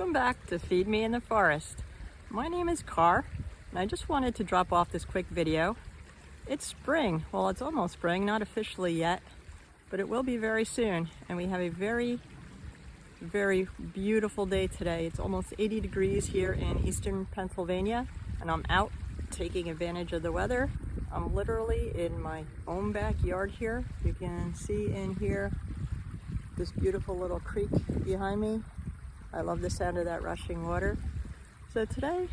Welcome back to Feed Me in the Forest. My name is Car, and I just wanted to drop off this quick video. It's spring. Well, it's almost spring, not officially yet, but it will be very soon. And we have a very, very beautiful day today. It's almost 80 degrees here in eastern Pennsylvania, and I'm out taking advantage of the weather. I'm literally in my own backyard here. You can see in here this beautiful little creek behind me. I love the sound of that rushing water. So today,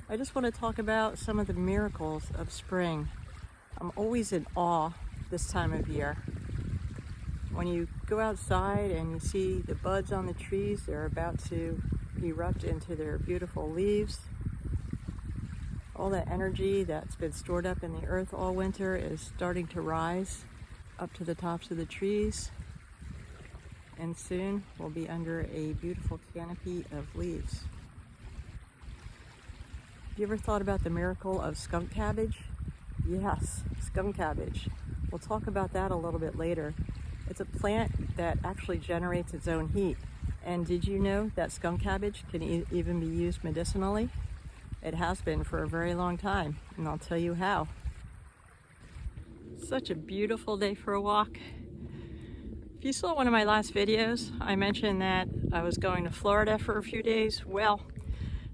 I just want to talk about some of the miracles of spring. I'm always in awe this time of year. When you go outside and you see the buds on the trees, they're about to erupt into their beautiful leaves. All that energy that's been stored up in the earth all winter is starting to rise up to the tops of the trees. And soon we'll be under a beautiful canopy of leaves. Have you ever thought about the miracle of skunk cabbage? Yes, skunk cabbage. We'll talk about that a little bit later. It's a plant that actually generates its own heat. And did you know that skunk cabbage can even be used medicinally? It has been for a very long time, and I'll tell you how. Such a beautiful day for a walk. If you saw one of my last videos, I mentioned that I was going to Florida for a few days. Well,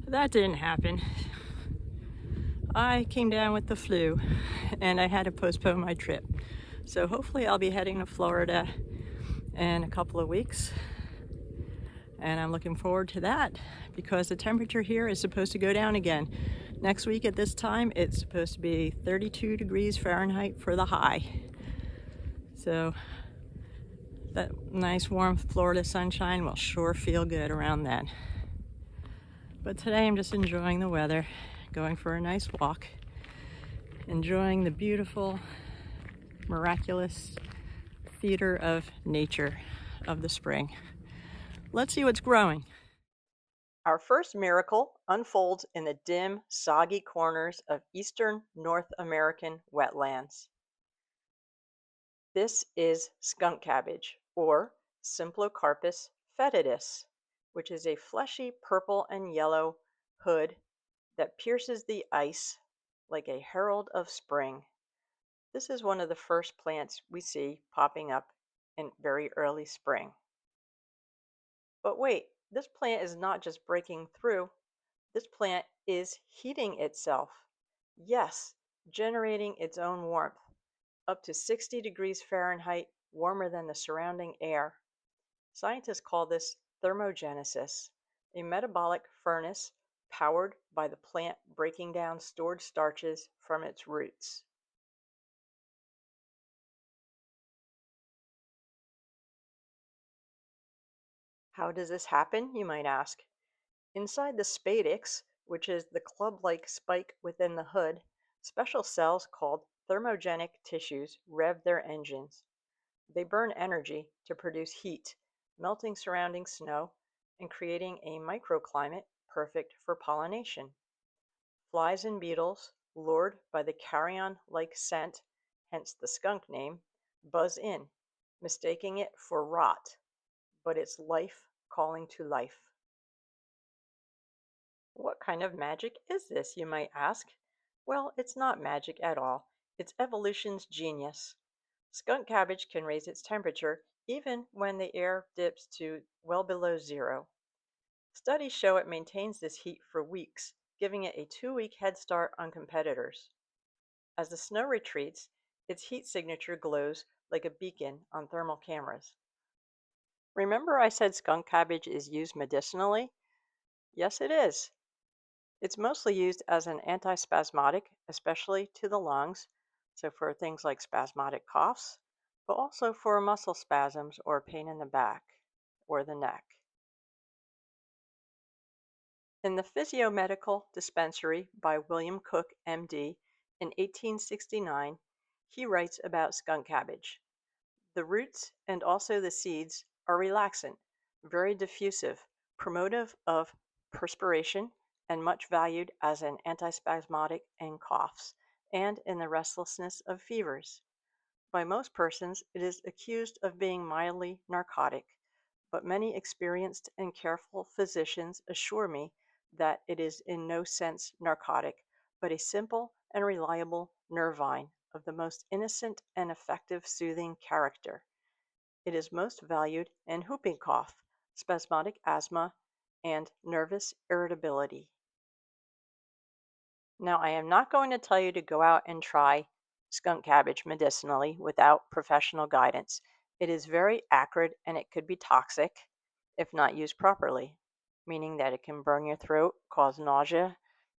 that didn't happen. I came down with the flu and I had to postpone my trip. So hopefully I'll be heading to Florida in a couple of weeks. And I'm looking forward to that because the temperature here is supposed to go down again. Next week at this time, it's supposed to be 32 degrees Fahrenheit for the high. So that nice warm Florida sunshine will sure feel good around then. But today I'm just enjoying the weather, going for a nice walk, enjoying the beautiful, miraculous theater of nature of the spring. Let's see what's growing. Our first miracle unfolds in the dim, soggy corners of eastern North American wetlands. This is skunk cabbage, or Symplocarpus fetidus, which is a fleshy purple and yellow hood that pierces the ice like a herald of spring. This is one of the first plants we see popping up in very early spring. But wait, this plant is not just breaking through. This plant is heating itself. Yes, generating its own warmth, up to 60 degrees Fahrenheit warmer than the surrounding air. Scientists call this thermogenesis, a metabolic furnace powered by the plant breaking down stored starches from its roots. How does this happen, you might ask? Inside the spadix, which is the club-like spike within the hood, special cells called thermogenic tissues rev their engines. They burn energy to produce heat, melting surrounding snow and creating a microclimate perfect for pollination. Flies and beetles, lured by the carrion-like scent, hence the skunk name, buzz in, mistaking it for rot, but it's life calling to life. What kind of magic is this, you might ask? Well, it's not magic at all. It's evolution's genius. Skunk cabbage can raise its temperature even when the air dips to well below zero. Studies show it maintains this heat for weeks, giving it a 2-week head start on competitors. As the snow retreats, its heat signature glows like a beacon on thermal cameras. Remember I said skunk cabbage is used medicinally? Yes, it is. It's mostly used as an antispasmodic, especially to the lungs, so for things like spasmodic coughs, but also for muscle spasms or pain in the back or the neck. In the Physiomedical Dispensary by William Cook, MD, in 1869, he writes about skunk cabbage. The roots and also the seeds are relaxant, very diffusive, promotive of perspiration, and much valued as an antispasmodic in coughs and in the restlessness of fevers. By most persons, it is accused of being mildly narcotic, but many experienced and careful physicians assure me that it is in no sense narcotic, but a simple and reliable nervine of the most innocent and effective soothing character. It is most valued in whooping cough, spasmodic asthma, and nervous irritability. Now, I am not going to tell you to go out and try skunk cabbage medicinally without professional guidance. It is very acrid and it could be toxic if not used properly, meaning that it can burn your throat, cause nausea,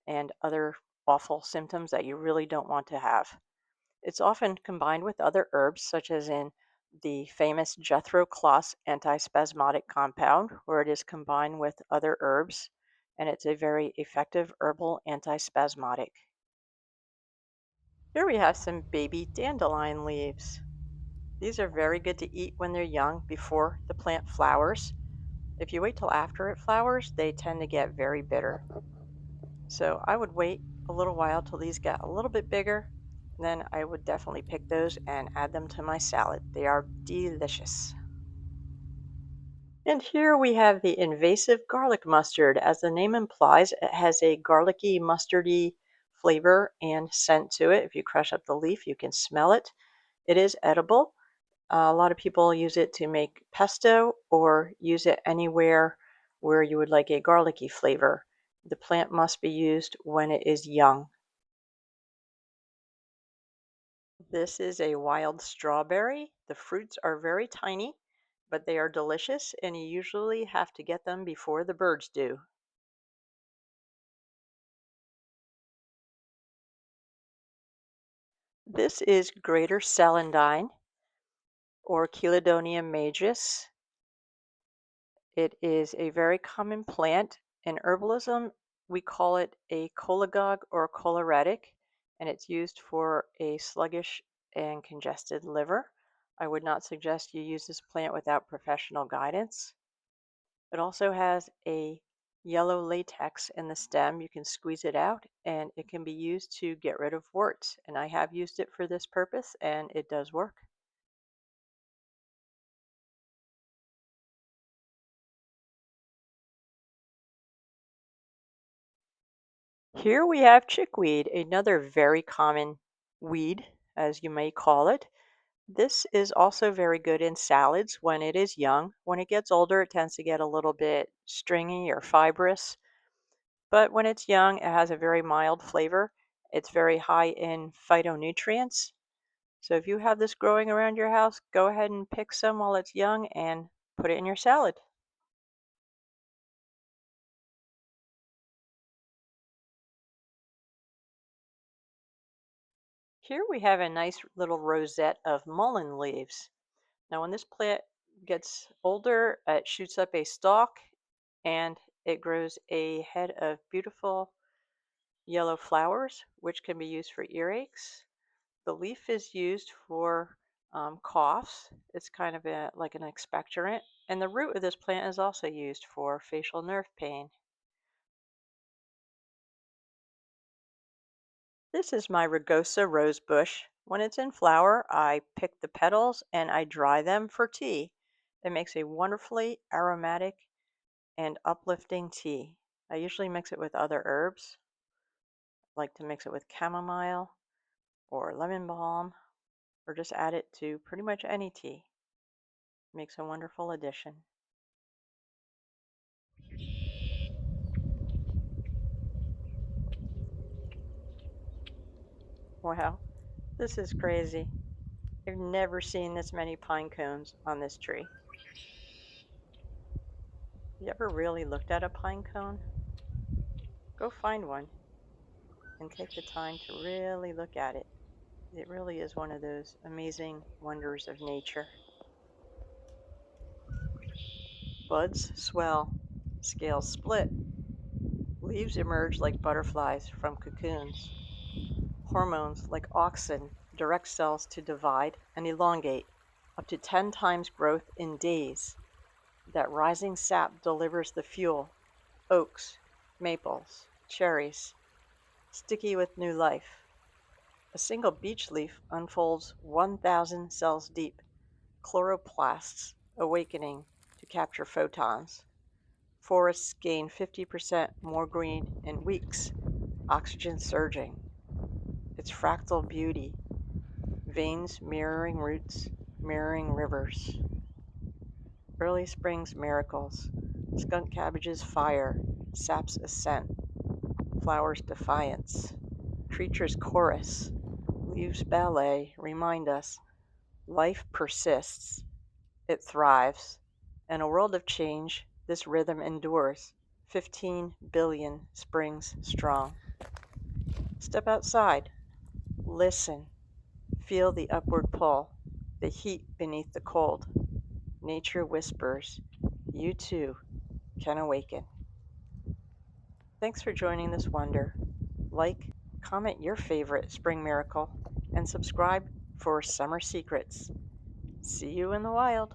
and other awful symptoms that you really don't want to have. It's often combined with other herbs, such as in the famous Jethro Kloss antispasmodic compound, where it is combined with other herbs, and it's a very effective herbal antispasmodic. Here we have some baby dandelion leaves. These are very good to eat when they're young before the plant flowers. If you wait till after it flowers, they tend to get very bitter. So I would wait a little while till these get a little bit bigger. Then I would definitely pick those and add them to my salad. They are delicious. And here we have the invasive garlic mustard. As the name implies, it has a garlicky, mustardy flavor and scent to it. If you crush up the leaf, you can smell it. It is edible. A lot of people use it to make pesto or use it anywhere where you would like a garlicky flavor. The plant must be used when it is young. This is a wild strawberry. The fruits are very tiny, but they are delicious, and you usually have to get them before the birds do. This is greater celandine or Chelidonium majus. It is a very common plant. In herbalism, we call it a cholagogue or choleretic, and it's used for a sluggish and congested liver. I would not suggest you use this plant without professional guidance. It also has a yellow latex in the stem. You can squeeze it out and it can be used to get rid of warts. And I have used it for this purpose and it does work. Here we have chickweed, another very common weed, as you may call it. This is also very good in salads when it is young. When it gets older, it tends to get a little bit stringy or fibrous. But when it's young, it has a very mild flavor. It's very high in phytonutrients. So if you have this growing around your house, go ahead and pick some while it's young and put it in your salad. Here we have a nice little rosette of mullein leaves. Now when this plant gets older, it shoots up a stalk and it grows a head of beautiful yellow flowers, which can be used for earaches. The leaf is used for coughs. It's kind of like an expectorant. And the root of this plant is also used for facial nerve pain. This is my rugosa rose bush. When it's in flower, I pick the petals and I dry them for tea. It makes a wonderfully aromatic and uplifting tea. I usually mix it with other herbs. I like to mix it with chamomile or lemon balm or just add it to pretty much any tea. It makes a wonderful addition. Wow, this is crazy. I've never seen this many pine cones on this tree. You ever really looked at a pine cone? Go find one and take the time to really look at it. It really is one of those amazing wonders of nature. Buds swell, scales split, leaves emerge like butterflies from cocoons. Hormones like auxin direct cells to divide and elongate, up to 10 times growth in days. That rising sap delivers the fuel, oaks, maples, cherries, sticky with new life. A single beech leaf unfolds 1,000 cells deep, chloroplasts awakening to capture photons. Forests gain 50% more green in weeks, oxygen surging. Its fractal beauty, veins mirroring roots, mirroring rivers. Early spring's miracles, skunk cabbages fire, sap's ascent, flowers defiance, creatures chorus, leaves ballet remind us life persists, it thrives. In a world of change, this rhythm endures, 15 billion springs strong. Step outside, listen, feel the upward pull, the heat beneath the cold. Nature whispers, you too can awaken. Thanks for joining this wonder. Like, comment your favorite spring miracle, and subscribe for summer secrets. See you in the wild.